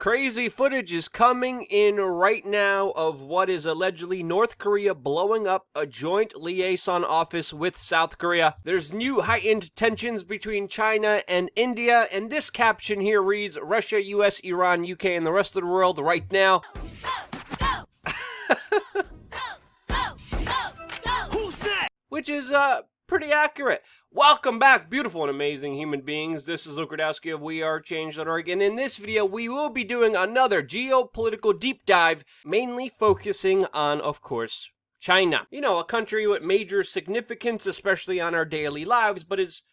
Crazy footage is coming in right now of what is allegedly North Korea blowing up a joint liaison office with South Korea. There's new heightened tensions between China and India, and this caption here reads, Russia, US, Iran, UK, and the rest of the world right now. Who's that? Which is, pretty accurate. Welcome back, beautiful and amazing human beings. This is Luke Radowski of WeAreChange.org, and in this video, we will be doing another geopolitical deep dive, mainly focusing on, of course, China. You know, a country with major significance, especially on our daily lives, but is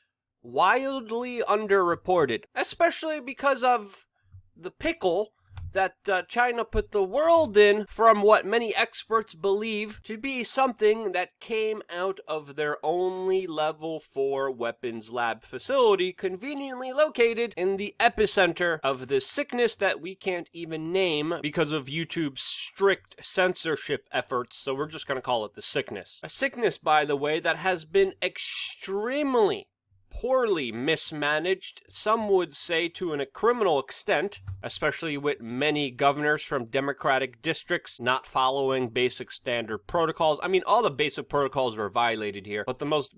wildly underreported, especially because of the pickle that China put the world in from what many experts believe to be something that came out of their only level 4 weapons lab facility, conveniently located in the epicenter of this sickness that we can't even name because of YouTube's strict censorship efforts, so we're just going to call it the sickness. A sickness, by the way, that has been extremely poorly mismanaged, some would say to a criminal extent, especially with many governors from Democratic districts not following basic standard protocols. I mean, all the basic protocols were violated here, but the most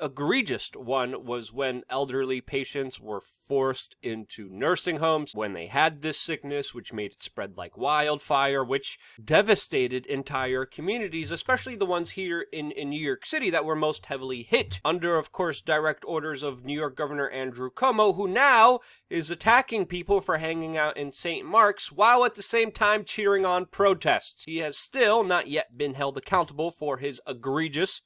egregious one was when elderly patients were forced into nursing homes when they had this sickness, which made it spread like wildfire, which devastated entire communities, especially the ones here in New York City that were most heavily hit under, of course, direct orders of New York Governor Andrew Cuomo, who now is attacking people for hanging out in St. Mark's while at the same time cheering on protests. He has still not yet been held accountable for his egregious,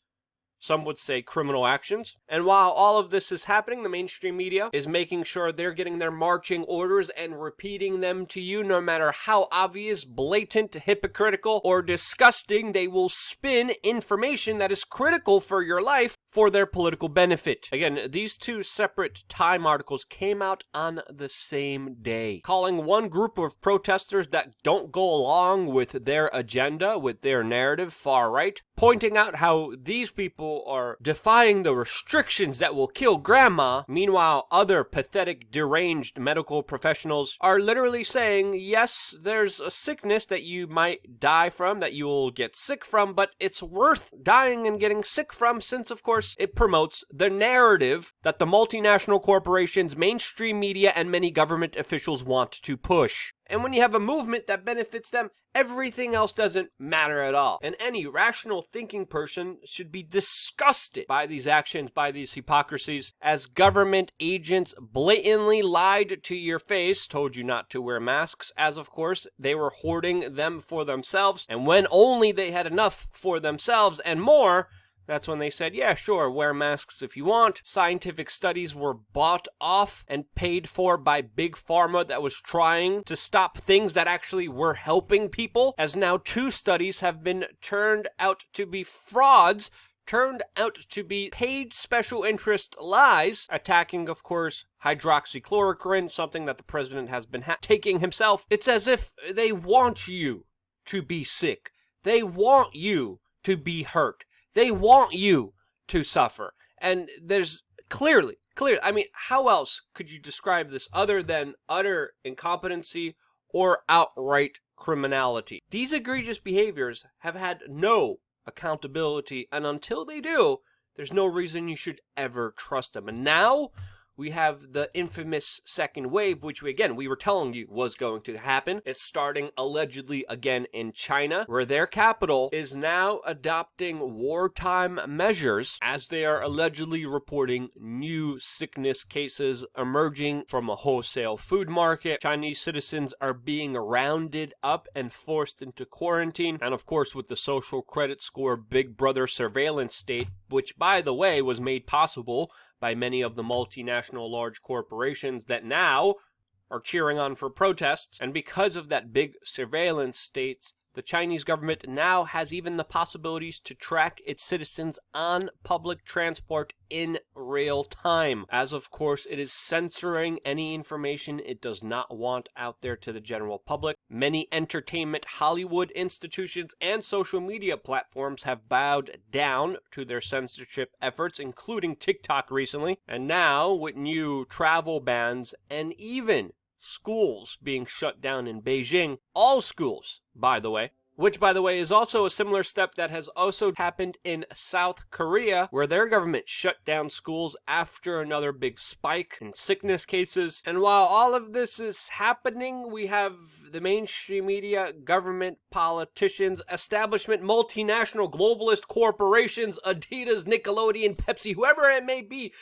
some would say, criminal actions. And while all of this is happening, the mainstream media is making sure they're getting their marching orders and repeating them to you, no matter how obvious, blatant, hypocritical, or disgusting they will spin information that is critical for your life for their political benefit. Again, these two separate Time articles came out on the same day, calling one group of protesters that don't go along with their agenda, with their narrative, far right, pointing out how these people are defying the restrictions that will kill grandma. Meanwhile, other pathetic, deranged medical professionals are literally saying, yes, there's a sickness that you might die from, that you will get sick from, but it's worth dying and getting sick from since, of course, it promotes the narrative that the multinational corporations, mainstream media, and many government officials want to push. And when you have a movement that benefits them, everything else doesn't matter at all. And any rational thinking person should be disgusted by these actions, by these hypocrisies, as government agents blatantly lied to your face, told you not to wear masks, as of course they were hoarding them for themselves. And when only they had enough for themselves and more, that's when they said, yeah, sure, wear masks if you want. Scientific studies were bought off and paid for by Big Pharma that was trying to stop things that actually were helping people, as now 2 studies have been turned out to be frauds, turned out to be paid special interest lies, attacking, of course, hydroxychloroquine, something that the president has been taking himself. It's as if they want you to be sick. They want you to be hurt. They want you to suffer. And there's clearly, I mean, how else could you describe this other than utter incompetency or outright criminality? These egregious behaviors have had no accountability, and until they do, there's no reason you should ever trust them. And now we have the infamous second wave, which we were telling you was going to happen. It's starting allegedly again in China, where their capital is now adopting wartime measures as they are allegedly reporting new sickness cases emerging from a wholesale food market. Chinese citizens are being rounded up and forced into quarantine. And of course, with the social credit score Big Brother surveillance state, which, by the way, was made possible by many of the multinational large corporations that now are cheering on for protests. And because of that big surveillance states, the Chinese government now has even the possibilities to track its citizens on public transport in real time, as of course it is censoring any information it does not want out there to the general public. Many entertainment, Hollywood institutions, and social media platforms have bowed down to their censorship efforts, including TikTok recently, and now with new travel bans and even schools being shut down in Beijing. All schools, by the way. Which, by the way, is also a similar step that has also happened in South Korea, where their government shut down schools after another big spike in sickness cases. And while all of this is happening, we have the mainstream media, government, politicians, establishment, multinational globalist corporations, Adidas, Nickelodeon, Pepsi, whoever it may be,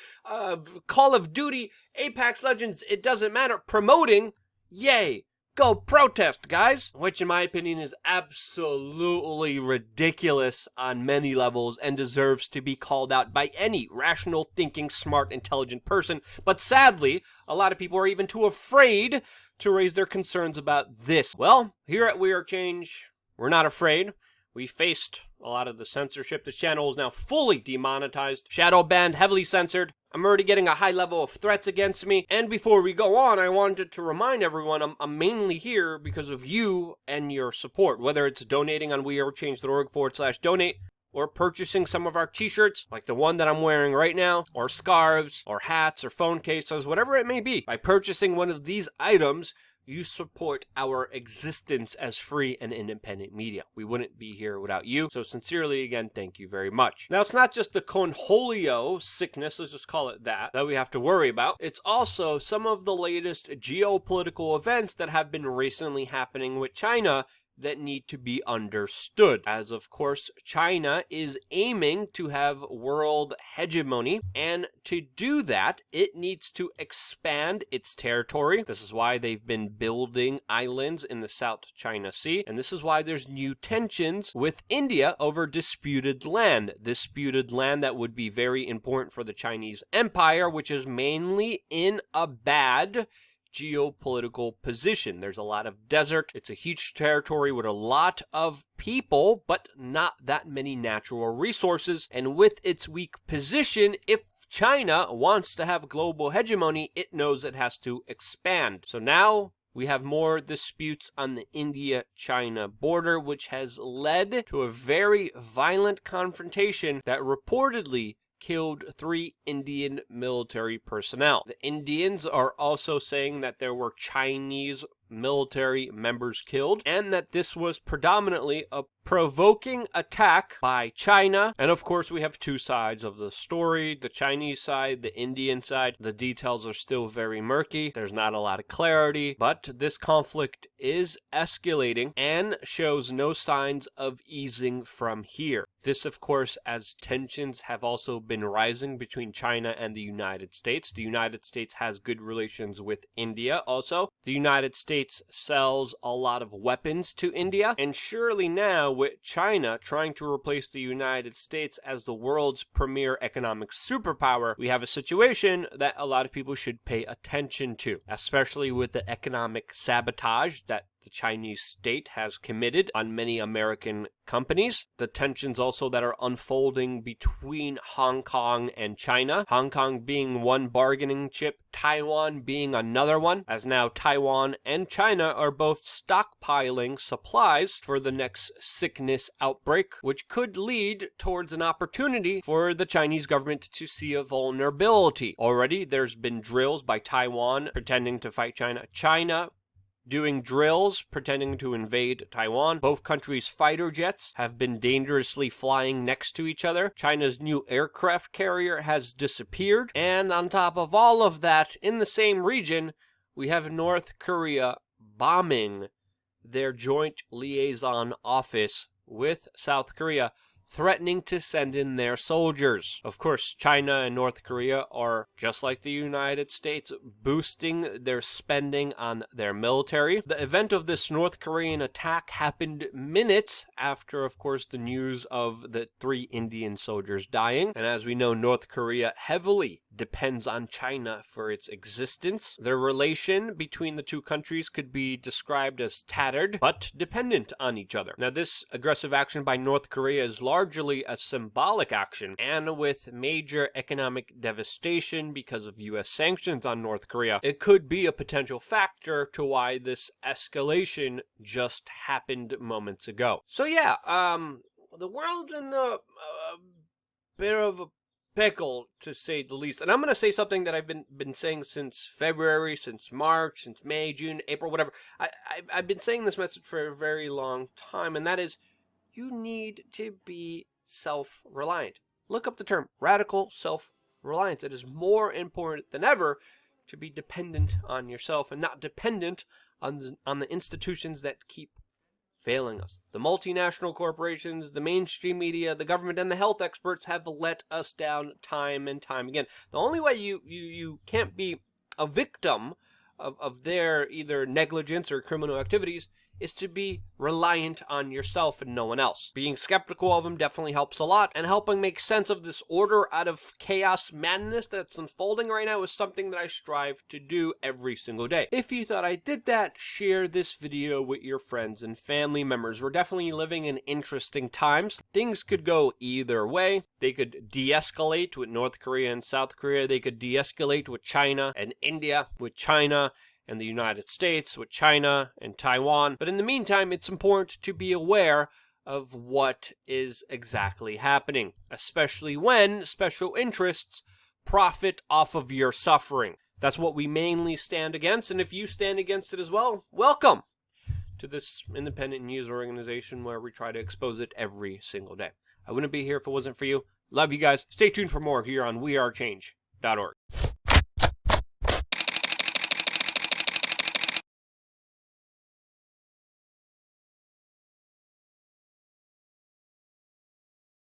Call of Duty, Apex Legends, it doesn't matter, promoting, yay, go protest, guys! Which, in my opinion, is absolutely ridiculous on many levels and deserves to be called out by any rational, thinking, smart, intelligent person. But sadly, a lot of people are even too afraid to raise their concerns about this. Well, here at We Are Change, we're not afraid. We faced a lot of the censorship. The channel is now fully demonetized, shadow banned, heavily censored. I'm already getting a high level of threats against me. And before we go on, I wanted to remind everyone I'm mainly here because of you and your support, whether it's donating on wearechange.org/donate, or purchasing some of our t-shirts, like the one that I'm wearing right now, or scarves, or hats, or phone cases, whatever it may be. By purchasing one of these items, you support our existence as free and independent media. We wouldn't be here without you. So sincerely, again, thank you very much. Now, it's not just the Conholio sickness, let's just call it that we have to worry about. It's also some of the latest geopolitical events that have been recently happening with China that need to be understood, as of course China is aiming to have world hegemony, and to do that it needs to expand its territory. This is why they've been building islands in the South China Sea, and this is why there's new tensions with India over disputed land that would be very important for the Chinese Empire, which is mainly in a bad geopolitical position. There's a lot of desert. It's a huge territory with a lot of people, but not that many natural resources. And with its weak position, if China wants to have global hegemony, it knows it has to expand. So now we have more disputes on the India-China border, which has led to a very violent confrontation that reportedly killed 3 Indian military personnel. The Indians are also saying that there were Chinese military members killed, and that this was predominantly a provoking attack by China. And of course, we have two sides of the story, the Chinese side, the Indian side. The details are still very murky. There's not a lot of clarity, but this conflict is escalating and shows no signs of easing from here. This, of course, as tensions have also been rising between China and the United States. The United States has good relations with India also. The United States sells a lot of weapons to India, and surely now with China trying to replace the United States as the world's premier economic superpower, we have a situation that a lot of people should pay attention to, especially with the economic sabotage that the Chinese state has committed on many American companies. The tensions also that are unfolding between Hong Kong and China. Hong Kong being one bargaining chip, Taiwan being another one, as now Taiwan and China are both stockpiling supplies for the next sickness outbreak, which could lead towards an opportunity for the Chinese government to see a vulnerability. Already, there's been drills by Taiwan pretending to fight China. China doing drills pretending to invade Taiwan. Both countries' fighter jets have been dangerously flying next to each other. China's new aircraft carrier has disappeared. And on top of all of that, in the same region, we have North Korea bombing their joint liaison office with South Korea, threatening to send in their soldiers. Of course, China and North Korea are, just like the United States, boosting their spending on their military. The event of this North Korean attack happened minutes after, of course, the news of the 3 Indian soldiers dying. And as we know, North Korea heavily depends on China for its existence. The relation between the two countries could be described as tattered, but dependent on each other. Now, this aggressive action by North Korea is largely a symbolic action, and with major economic devastation because of U.S. sanctions on North Korea, it could be a potential factor to why this escalation just happened moments ago. So yeah, the world's in a bit pickle, to say the least. And I'm going to say something that I've been saying since February, since March, since May, June, April, whatever. I've been saying this message for a very long time, and that is, you need to be self-reliant. Look up the term radical self-reliance. It is more important than ever to be dependent on yourself and not dependent on the institutions that keep failing us. The multinational corporations, the mainstream media, the government, and the health experts have let us down time and time again. The only way you can't be a victim of their either negligence or criminal activities is to be reliant on yourself and no one else. Being skeptical of them definitely helps a lot, and helping make sense of this order out of chaos madness that's unfolding right now is something that I strive to do every single day. If you thought I did that, share this video with your friends and family members. We're definitely living in interesting times. Things could go either way. They could de-escalate with North Korea and South Korea. They could de-escalate with China and India, with China and the United States, with China and Taiwan. But in the meantime, it's important to be aware of what is exactly happening, especially when special interests profit off of your suffering. That's what we mainly stand against, and if you stand against it as well, welcome to this independent news organization where we try to expose it every single day. I wouldn't be here if it wasn't for you. Love you guys. Stay tuned for more here on wearechange.org.